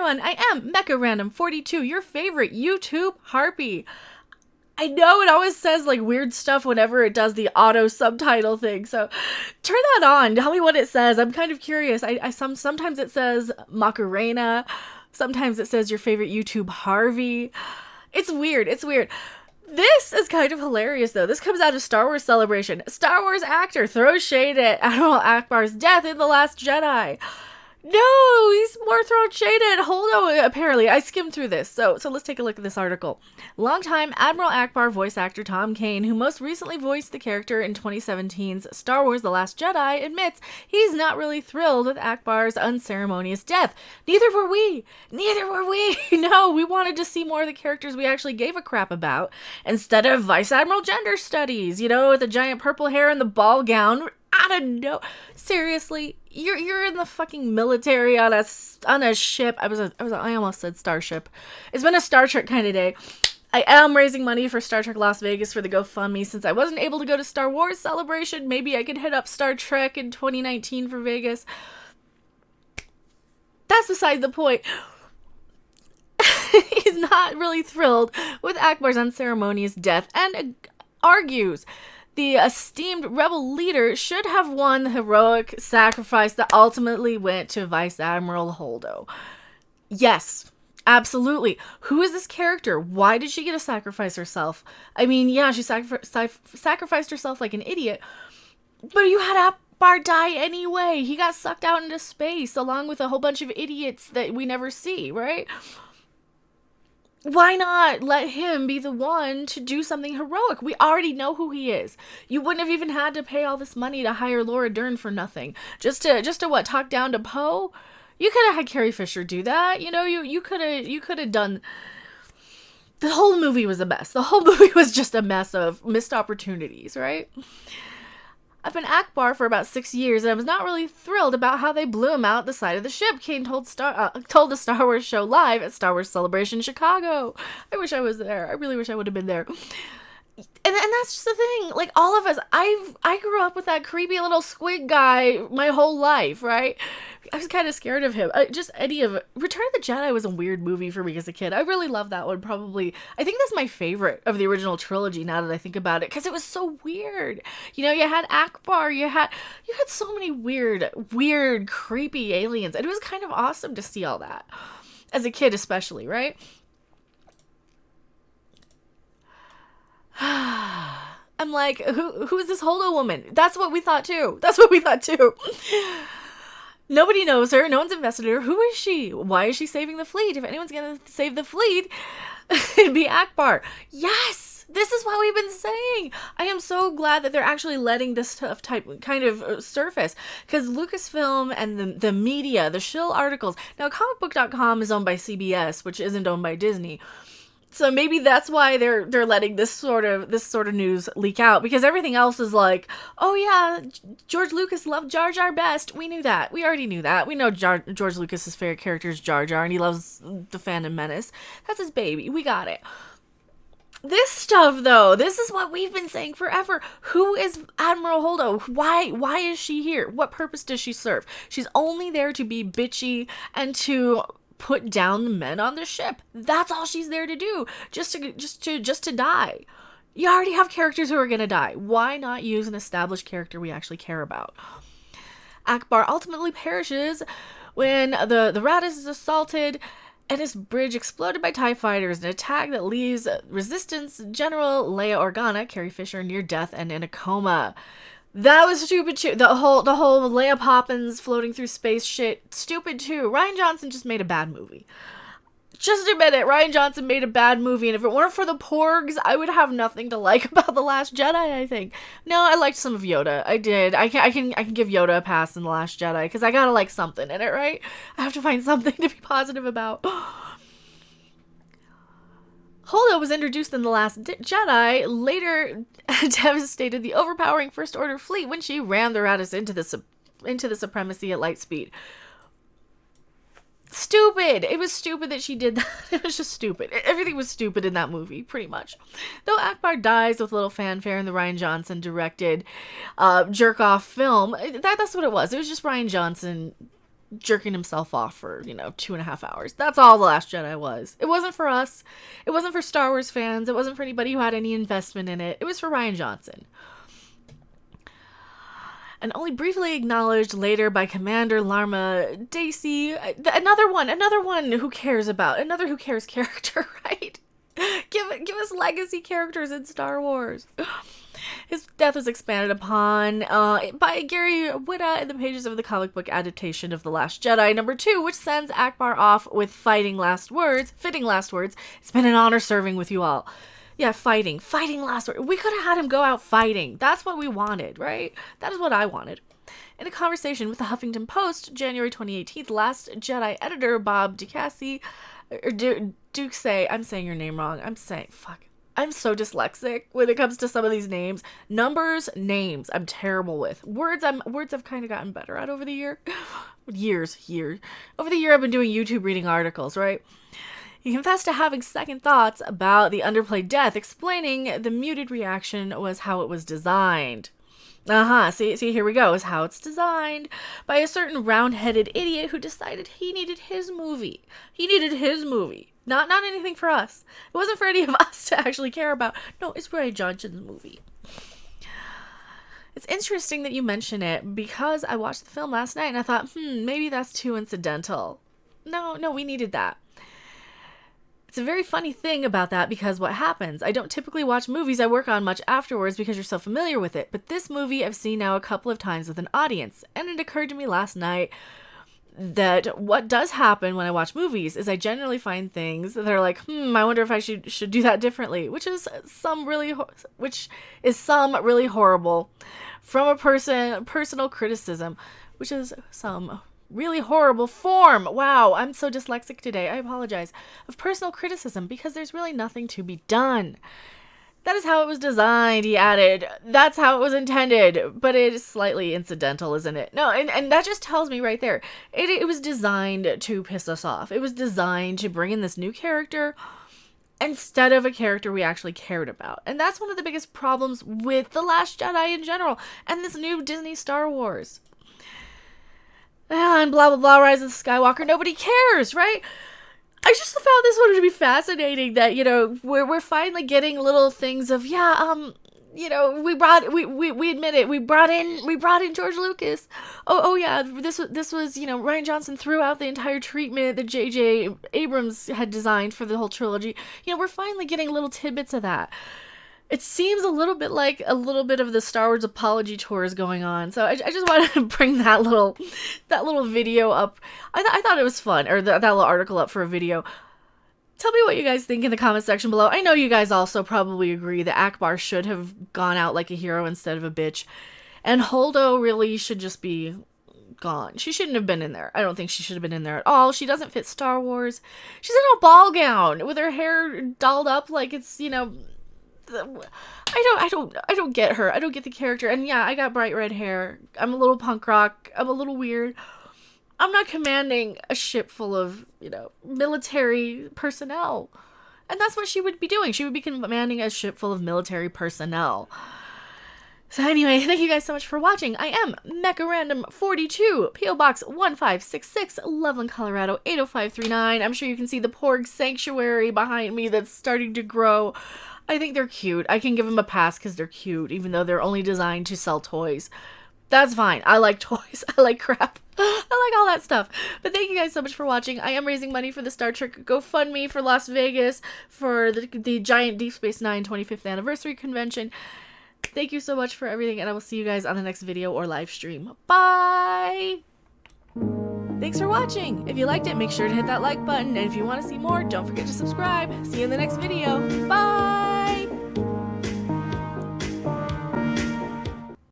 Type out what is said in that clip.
everyone. I am Mecha Random 42, your favorite YouTube harpy. I know it always says like weird stuff whenever it does the auto subtitle thing, so turn that on. Tell me what it says. I'm kind of curious. Sometimes it says Macarena, sometimes it says your favorite YouTube Harvey. It's weird. This is kind of hilarious, though. This comes out of Star Wars Celebration. Star Wars actor throws shade at Admiral Ackbar's death in The Last Jedi. No, he's more throwing shade at Holdo, apparently. I skimmed through this, so let's take a look at this article. Longtime Admiral Ackbar voice actor Tom Kane, who most recently voiced the character in 2017's Star Wars The Last Jedi, admits he's not really thrilled with Ackbar's unceremonious death. Neither were we! No, we wanted to see more of the characters we actually gave a crap about, instead of Vice Admiral gender studies, with the giant purple hair and the ball gown. I don't know. Seriously, you're in the fucking military on a ship. I almost said starship. It's been a Star Trek kind of day. I am raising money for Star Trek Las Vegas for the GoFundMe since I wasn't able to go to Star Wars Celebration. Maybe I could hit up Star Trek in 2019 for Vegas. That's beside the point. He's not really thrilled with Ackbar's unceremonious death and argues the esteemed rebel leader should have won the heroic sacrifice that ultimately went to Vice Admiral Holdo. Yes, absolutely. Who is this character? Why did she get to sacrifice herself? I mean, yeah, she sacrificed herself like an idiot, but you had Ackbar die anyway. He got sucked out into space along with a whole bunch of idiots that we never see, right? Why not let him be the one to do something heroic? We already know who he is. You wouldn't have even had to pay all this money to hire Laura Dern for nothing. Just to what, talk down to Poe? You could have had Carrie Fisher do that. You could have done. The whole movie was a mess. The whole movie was just a mess of missed opportunities, right? I've been Ackbar for about 6 years, and I was not really thrilled about how they blew him out the side of the ship. Kane told the Star Wars show live at Star Wars Celebration Chicago. I wish I was there. I really wish I would have been there. And that's just the thing. Like, all of us, I grew up with that creepy little squid guy my whole life, right? I was kind of scared of him. Return of the Jedi was a weird movie for me as a kid. I really love that one, probably. I think that's my favorite of the original trilogy now that I think about it, because it was so weird. You had Ackbar, you had so many weird, creepy aliens, and it was kind of awesome to see all that. As a kid especially, right? I'm like, who is this Holdo woman? That's what we thought too. Nobody knows her. No one's invested in her. Who is she? Why is she saving the fleet? If anyone's going to save the fleet, it'd be Ackbar. Yes! This is what we've been saying. I am so glad that they're actually letting this stuff kind of surface. Because Lucasfilm and the media, the shill articles. Now, comicbook.com is owned by CBS, which isn't owned by Disney. So maybe that's why they're letting this sort of news leak out, because everything else is like, oh yeah, George Lucas loved Jar Jar best. We knew that. We already knew that. We know George Lucas's favorite character is Jar Jar, and he loves the Phantom Menace. That's his baby. We got it. This stuff, though, this is what we've been saying forever. Who is Admiral Holdo? Why is she here? What purpose does she serve? She's only there to be bitchy and to put down the men on the ship. That's all she's there to do. Just to die. You already have characters who are gonna die. Why not use an established character we actually care about? Ackbar ultimately perishes when the Raddus is assaulted and his bridge exploded by TIE fighters, an attack that leaves Resistance General Leia Organa, Carrie Fisher, near death and in a coma. That was stupid too. The whole Leia Poppins floating through space shit, stupid too. Rian Johnson just made a bad movie. Just admit it, Rian Johnson made a bad movie, and if it weren't for the Porgs, I would have nothing to like about The Last Jedi, I think. No, I liked some of Yoda. I did. I can give Yoda a pass in The Last Jedi, because I gotta like something in it, right? I have to find something to be positive about. Holdo was introduced in The Last Jedi, later devastated the overpowering First Order fleet when she rammed the Raddus into the supremacy at light speed. Stupid! It was stupid that she did that. It was just stupid. Everything was stupid in that movie, pretty much. Though Ackbar dies with little fanfare in the Rian Johnson directed jerk-off film, that's what it was. It was just Rian Johnson jerking himself off for, 2.5 hours. That's all The Last Jedi was. It wasn't for us. It wasn't for Star Wars fans. It wasn't for anybody who had any investment in it. It was for Rian Johnson. And only briefly acknowledged later by Commander Larma Dacey. Another one who cares character, right? Give us legacy characters in Star Wars. His death was expanded upon by Gary Whitta in the pages of the comic book adaptation of The Last Jedi #2, which sends Ackbar off with fitting last words. It's been an honor serving with you all. Yeah, fighting last words. We could have had him go out fighting. That's what we wanted, right? That is what I wanted. In a conversation with the Huffington Post, January 2018, Last Jedi editor Bob Ducasey, I'm saying your name wrong. I'm so dyslexic when it comes to some of these names. Names, I'm terrible with. Words I've kind of gotten better at over the year. Years. Over the year, I've been doing YouTube reading articles, right? He confessed to having second thoughts about the underplayed death, explaining the muted reaction was how it was designed. See, here we go, is how it's designed by a certain round-headed idiot who decided he needed his movie. Not anything for us. It wasn't for any of us to actually care about. No, it's Rian Johnson's movie. It's interesting that you mention it because I watched the film last night and I thought, maybe that's too incidental. No, we needed that. It's a very funny thing about that because what happens, I don't typically watch movies I work on much afterwards because you're so familiar with it, but this movie I've seen now a couple of times with an audience, and it occurred to me last night that what does happen when I watch movies is I generally find things that are like, I wonder if I should do that differently, which is some really horrible from a personal criticism, which is some really horrible form. Wow, I'm so dyslexic today. I apologize. Of personal criticism because there's really nothing to be done. That is how it was designed, he added. That's how it was intended, but it is slightly incidental, isn't it? No, and that just tells me right there. It was designed to piss us off. It was designed to bring in this new character instead of a character we actually cared about. And that's one of the biggest problems with The Last Jedi in general and this new Disney Star Wars. And blah, blah, blah, Rise of the Skywalker. Nobody cares, right? I just found this one to be fascinating that, we're finally getting little things of, we admit it. We brought in George Lucas. Oh yeah, this was, Rian Johnson threw out the entire treatment that J.J. Abrams had designed for the whole trilogy. We're finally getting little tidbits of that. It seems a little bit like a little bit of the Star Wars apology tour is going on. So I just wanted to bring that little video up. I thought it was fun, or that little article up for a video. Tell me what you guys think in the comment section below. I know you guys also probably agree that Ackbar should have gone out like a hero instead of a bitch. And Holdo really should just be gone. She shouldn't have been in there. I don't think she should have been in there at all. She doesn't fit Star Wars. She's in a ball gown with her hair dolled up like it's, I don't get her. I don't get the character. And yeah, I got bright red hair. I'm a little punk rock. I'm a little weird. I'm not commanding a ship full of, military personnel. And that's what she would be doing. She would be commanding a ship full of military personnel. So anyway, thank you guys so much for watching. I am Mecha Random 42, P.O. Box 1566, Loveland, Colorado 80539. I'm sure you can see the Porg Sanctuary behind me that's starting to grow. I think they're cute. I can give them a pass because they're cute, even though they're only designed to sell toys. That's fine. I like toys. I like crap. I like all that stuff. But thank you guys so much for watching. I am raising money for the Star Trek GoFundMe for Las Vegas for the giant Deep Space Nine 25th anniversary convention. Thank you so much for everything, and I will see you guys on the next video or live stream. Bye! Thanks for watching. If you liked it, make sure to hit that like button. And if you want to see more, don't forget to subscribe. See you in the next video. Bye!